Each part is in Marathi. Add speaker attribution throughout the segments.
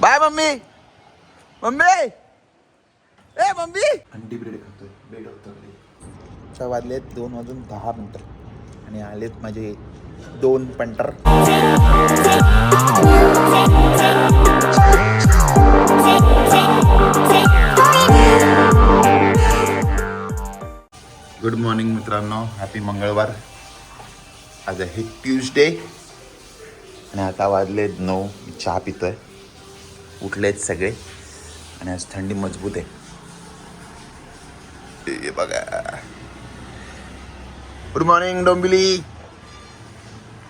Speaker 1: Bye mummy. मम्मी ए मम्मी. अंडी ब्रेड खातोय. ब्रेड होतं वाजलेत 2:10 आणि आलेत माझे 2 पंटर. गुड मॉर्निंग मित्रांनो, हॅपी मंगळवार. आज आहे ट्यूजडे आणि आता वाजले 9. चहा पितोय. उठलेत सगळे आणि आज थंडी मजबूत आहे. हे बघा. Good morning Dombivli.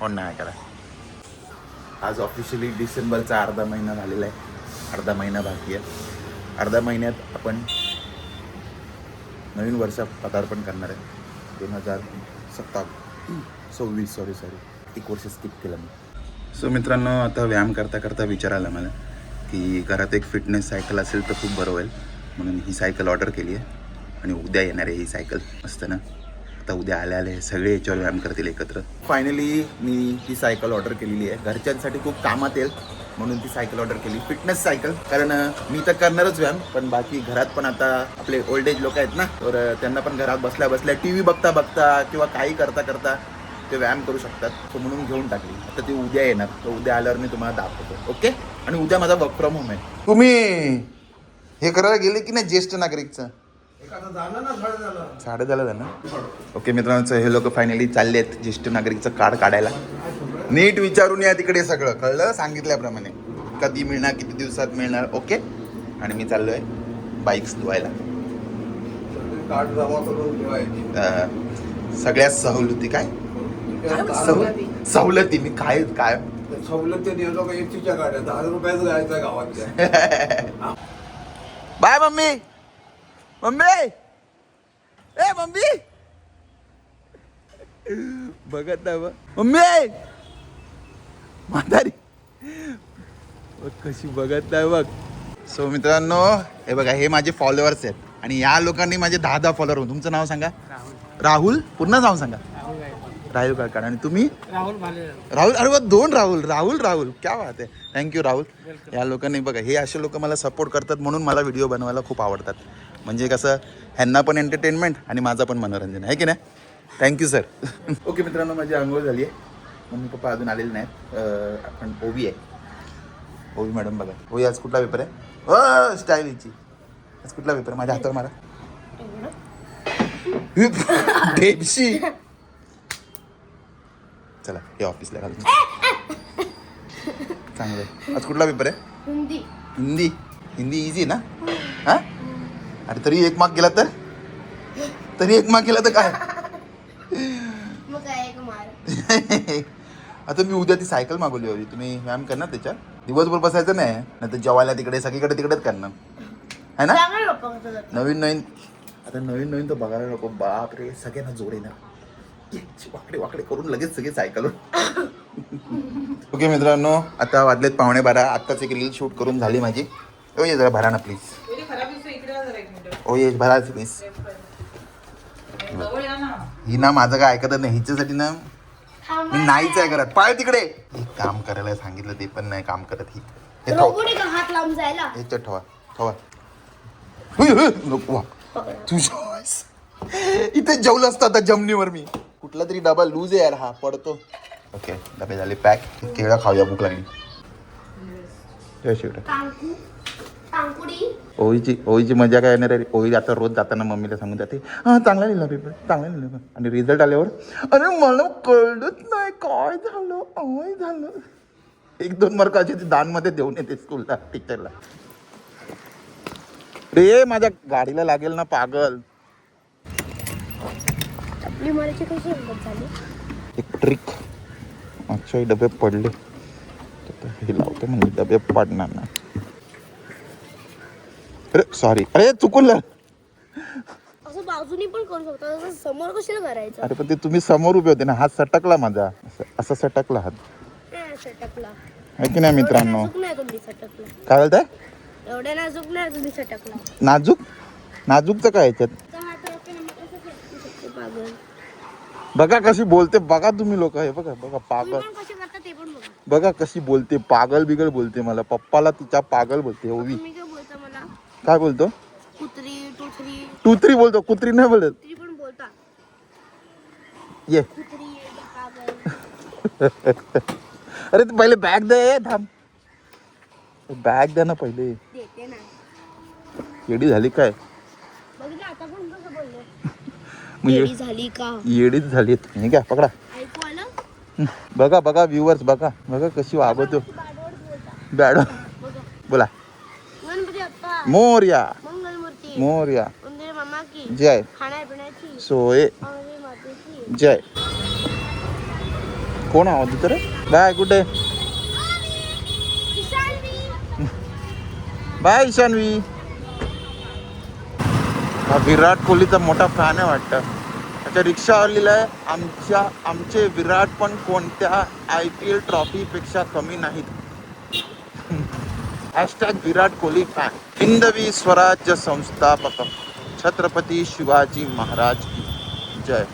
Speaker 1: हो नाही करा. आज ऑफिशियली डिसेंबरचा अर्धा महिना झालेला आहे. अर्धा महिना बाकी आहे. अर्धा महिन्यात आपण नवीन वर्षात पदार्पण करणार आहे. 2026 सॉरी 1 वर्ष स्किप केलं मी. सो मित्रांनो, आता व्यायाम करता करता विचार आला मला की घरात एक फिटनेस सायकल असेल तर खूप बरं होईल. म्हणून ही सायकल ऑर्डर केली आहे आणि उद्या येणार आहे ही सायकल. असतं ना, आता उद्या आले सगळे याच्यावर व्यायाम करतील एकत्र. फायनली मी ही सायकल ऑर्डर केलेली आहे. घरच्यांसाठी खूप कामात येईल म्हणून ती सायकल ऑर्डर केली. Fitness cycle. कारण मी तर करणारच व्यायाम, पण बाकी घरात पण आता आपले ओल्ड एज लोक आहेत ना, तर त्यांना पण घरात बसल्या बसल्या TV बघता बघता किंवा काही करता करता ते व्यायाम करू शकतात. सो म्हणून घेऊन टाकली. आता ती उद्या येणार. तर उद्या आल्यावर मी तुम्हाला दाखवतो. ओके. आणि उद्या माझा वर्क फ्रॉम होम आहे. तुम्ही हे करायला गेले की नाही ज्येष्ठ नागरिकचं? साडे झालं ना. ओके मित्रांनो, हे लोक फायनली चालले आहेत ज्येष्ठ नागरिकचं कार्ड काढायला. नीट विचारून या तिकडे. सगळं कळलं सांगितल्याप्रमाणे. कधी मिळणार, किती दिवसात मिळणार. ओके. आणि मी चाललो आहे बाईक्स धुवायला. सगळ्या सवलती. काय सवलती? मी काय काय
Speaker 2: सवलती देतो का? एसटीच्या गाड्या 10 रुपयाचं जायचं गावातल्या.
Speaker 1: Bye mummy. मम्मी ए मम्मी. बघत ना मम्मी. म्हातारी कशी बघत नाही बघ. सो मित्रांनो, हे बघा, हे माझे फॉलोअर्स आहेत आणि या लोकांनी माझे 10 फॉलोअर. तुमचं नाव सांगा. राहुल. पूर्ण नाव सांगा. राहुल काका. आणि तुम्ही? राहुल. अरे वा, 2 राहुल. क्या बात आहे. थँक्यू राहुल. या लोकांनी बघा, हे असे लोक मला सपोर्ट करतात म्हणून मला व्हिडिओ बनवायला खूप आवडतात. म्हणजे कसं, ह्यांना पण एंटरटेनमेंट आणि माझा पण मनोरंजन आहे की नाही. Thank you sir. ओके मित्रांनो, माझी आंघोळ झाली आहे. मम्मी पप्पा अजून आलेले नाहीत. आपण ओवी आहे. ओवी मॅडम बघा. ओवी, आज कुठला पेपर आहे? स्टाईल हिची. आज कुठला पेपर? माझ्या हातावर मारा. पेप्सी. चला, हे ऑफिसला घालून. चांगलं आहे. आज कुठला पेपर आहे? हिंदी इझी ना. हा. अरे तरी 1 मार्क गेला तर? काय? आता मी उद्या ती सायकल मागवली होती. तुम्ही व्यायाम करणार त्याच्या? दिवसभर बसायचं नाही तर जेवायला तिकडे सगळीकडे तिकडेच करणार आहे ना. नवीन आता नवीन तर बघायला नको. बाप रे, सगळ्यांना जोडे ना. वाकडे करून लगेच सगळे सायकल. ओके मित्रांनो, आता वाजलेत 11:15. आत्ताच एक रील शूट करून झाली माझी. ये जरा भरा ना प्लीज. ये भरा प्लीज. ही ना माझं काय ऐकत नाही. हिच्यासाठी ना मी नाहीच आहे करत. पाय तिकडे. काम करायला सांगितलं ते पण नाही काम करत. ही ठेवा. इथे जेवलं असतं आता जमिनीवर मी. कुठला तरी डबा लूज आहे यार. हा पडतो. ओके, डबे झाले पॅक. केळं खाऊया, भूक लागली. ओळीची मजा काय येणार आहे. ओळी आता रोज जाताना मम्मीला सांगून जाते, हां चांगला लिहिला पेपर, चांगला लिहिला. आणि रिझल्ट आल्यावर, अरे मला कळलंच नाही काय झालं. 1-2 मार्काची ती दानमध्ये देऊन येते स्कूलला टीचरला. रे माझ्या गाडीला लागेल ना पागल. एक ट्रिक. मागच्या डबे पडले हे लावतो म्हणजे डबे पडणार ना. अरे सॉरी. अरे चुकून.
Speaker 3: असं बाजूनी पण करू शकता. असं समोर कशाला करायचं?
Speaker 1: अरे पण ते तुम्ही समोर उभे होते ना. हात सटकला माझा. असं सटकला हात.
Speaker 3: सटकला
Speaker 1: आहे की नाही मित्रांनो? काय बोलताय?
Speaker 3: एवढ्या नाजूक नाही तुम्ही सटकला.
Speaker 1: नाजूकचं काय याच्यात? बघा कशी बोलते. बघा तुम्ही लोक. हे बघा पागल.
Speaker 3: कसे करता ते पण बघा.
Speaker 1: बघा कशी बोलते, पागल बिगल बोलते मला. पप्पाला तिच्या पागल बोलते. ओवी
Speaker 3: तुम्ही काय बोलता मला?
Speaker 1: काय बोलतो?
Speaker 3: कुत्री टुत्री
Speaker 1: टुत्री बोलतो, कुत्री नाही बोलत.
Speaker 3: कुत्री पण बोलता.
Speaker 1: ये
Speaker 3: कुत्री पागल.
Speaker 1: अरे तू पहिले बॅग दे. थांब, बॅग द्या ना पहिले.
Speaker 3: देते ना.
Speaker 1: येडी झाली काय?
Speaker 3: बघितलं आता पण कसं बोललो.
Speaker 1: म्हणजे
Speaker 3: येडी झाली का?
Speaker 1: येडीच झाली. हे काय पकडा.
Speaker 3: ऐकू आलं?
Speaker 1: बघा बघा व्ह्युअर्स, बघा बघा कशी वागवतो.
Speaker 3: बाडवड बोलता.
Speaker 1: बॅड
Speaker 3: बघा.
Speaker 1: बोला.
Speaker 3: गणपती बाप्पा
Speaker 1: मोरया
Speaker 3: मंगलमूर्ती
Speaker 1: मोरया
Speaker 3: उंदीर मामा की
Speaker 1: जय
Speaker 3: खाण्यापिण्याची
Speaker 1: सोय
Speaker 3: अंगणी मातेची
Speaker 1: जय. कोण आवाज देतो रे? बाय कुठे? बाय ईशान्वी. हा विराट कोहलीचा मोठा फॅन आहे वाटतं. त्याच्या रिक्षावर लिहिलं आहे, आमचे विराट पण कोणत्या IPL ट्रॉफीपेक्षा कमी नाहीत. Hashtag Virat Kohli fan. हिंदवी स्वराज्य संस्थापक छत्रपती शिवाजी महाराज की जय.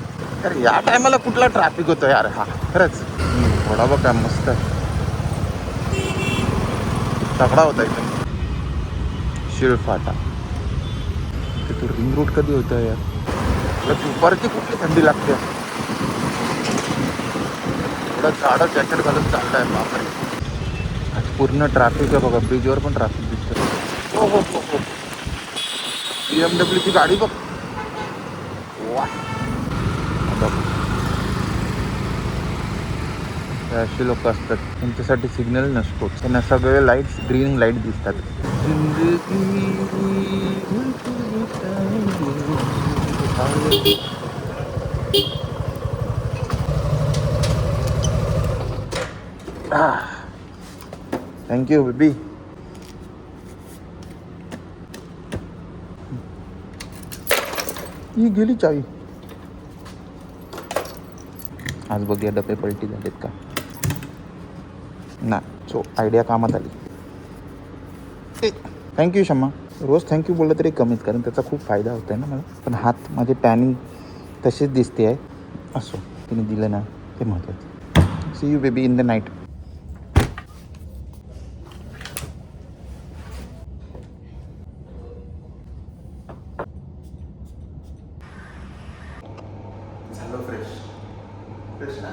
Speaker 1: तर या टायमाला कुठला ट्रॅफिक होतो यार हा, खरंच. थोडा बघ काय मस्त आहे, तगडा होता एकदम. शिळफाटा. तो रिंग रोड कधी होतं यार? दुपारची कुठली थंडी लागते. थोडं झाडं जॅकेट घालून चाललंय. बापरे, आज पूर्ण ट्रॅफिक आहे बघा. ब्रिजवर पण ट्रॅफिक दिसतं. हो हो हो हो. BMW ची गाडी बघ. वा. बघ, अशी लोक असतात, त्यांच्यासाठी सिग्नल नसतो. त्यांना सगळे लाईट्स ग्रीन लाईट दिसतात. Thank you baby. ही गेली चावी. आज बघूया डबे पलटी झालेत का नाही. सो आयडिया कामात आली. थँक्यू शम्मा. रोज थँक्यू बोललं तरी कमीच, कारण त्याचा खूप फायदा होत आहे ना मला. पण हात माझे टॅनिंग तशीच दिसते आहे. असो, तिने दिलं ना ते महत्त्वाचं. See you baby in the night. झालं फ्रेश फ्रेश ना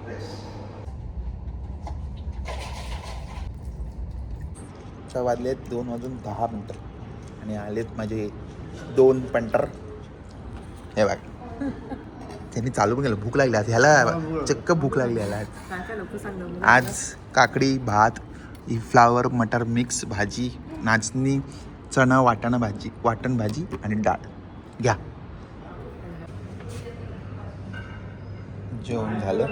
Speaker 1: फ्रेश. वाजलेत 2:10 आणि आलेत माझे 2 पंटर. हे बघ, त्यांनी चालू पण केलं. भूक लागली आज ह्याला, चक्क भूक लागली ह्याला. आज काकडी भात, ही फ्लावर मटर मिक्स भाजी, नाचणी चणा वाटाणा भाजी, वाटण भाजी आणि डाळ. घ्या. जेवण झालं.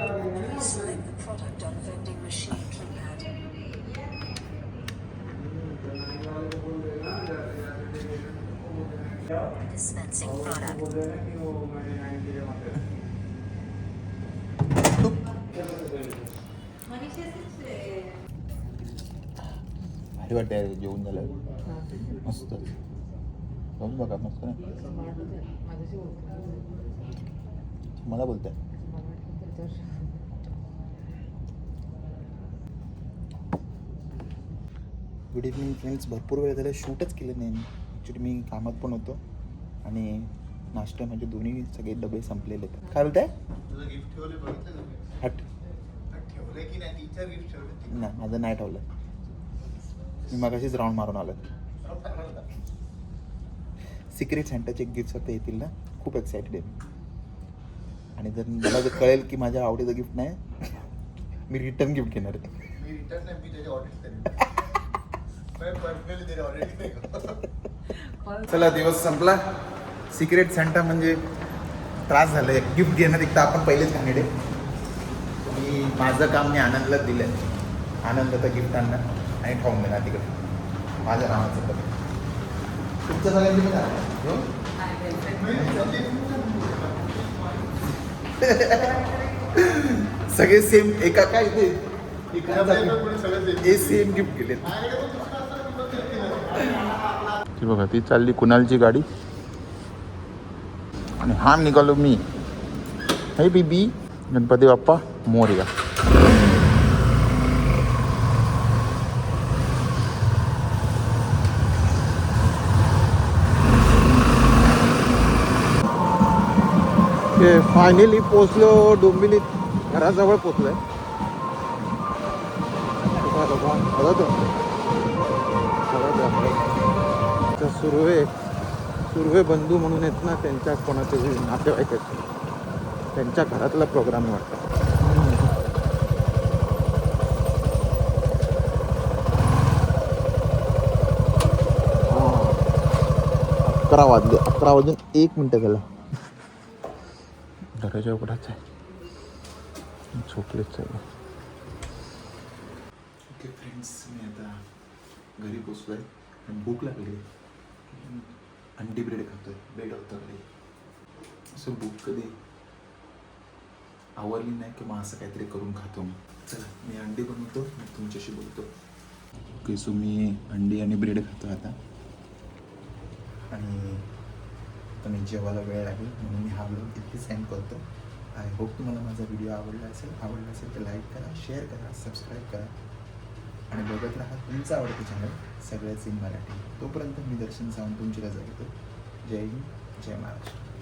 Speaker 4: Dispensing product.
Speaker 1: भारी वाटते जेवण झालं. मस्त. बघू बघा मस्त ना. मला बोलतंय. Good evening friends. भरपूर वेळ झाला शूटच केलं नाही. ॲक्च्युली मी कामात पण होतो आणि नाश्ता म्हणजे दोन्ही सगळे डबे संपलेले आहेत. काय बोलताय? हट. नाही, माझं नाही ठेवलं. मी मगाशीच राऊंड मारून आलो. सिक्रेट सेंटरचे गिफ्ट्स आता येतील ना, खूप एक्सायटेड आहे मी. आणि जर मला जर कळेल की माझ्या आवडीचं गिफ्ट नाही, मी रिटर्न गिफ्ट घेणार आहे. चला, दिवस संपला. सिक्रेट सेंटा म्हणजे त्रास झाला. गिफ्ट घेण्यात एकदा आपण पहिलेच घाणेडे. मी माझं काम मी आनंदला दिलं. आनंदाचा गिफ्ट आणणं आणि खाऊन देणार तिकडे माझ्या नावाचं. पण तुमचं सगळ्यांची सगळे सेम एका काय ते सेम गिफ्ट केले. ती बघा, ती चालली कुणालची गाडी आणि हा निघालो मी. हे बीबी. गणपती बाप्पा मोरया.
Speaker 4: ओके फायनली पोचलो डोंबिवलीत घराजवळ पोचलोय सुर्वे बंधू म्हणून आहेत ना त्यांच्या कोणाचे नातेवाईक आहेत त्यांच्या घरातला प्रोग्राम वाटतं 11 वाजले 11 वाजून 1 मिनिट गेला दरवाजा उघडाच आहे झोपलेच आहे
Speaker 1: ओके फ्रेंड्स मी आता घरी पोचलोय आणि भूक लागली अंडी ब्रेड खातोय ब्रेड होतं घरी असं भूक कधी आवडली नाही की मग असं काहीतरी करून खातो मी चला मी अंडी बनवतो मग तुमच्याशी बोलतो ओके सो मी अंडी आणि ब्रेड खातो आता आणि पण जेवायला वेळ लागेल म्हणून मी हा व्हिडिओ इथे सेंड करतो आय होप तुम्हाला माझा व्हिडिओ आवडला असेल तर लाईक करा शेअर करा सबस्क्राईब करा आणि बघत राहा तुमचं आवडतं चॅनल सगळ्याच इन मराठी तोपर्यंत मी दर्शन सावंत तुमची रजा घेतो जय हिंद जय महाराष्ट्र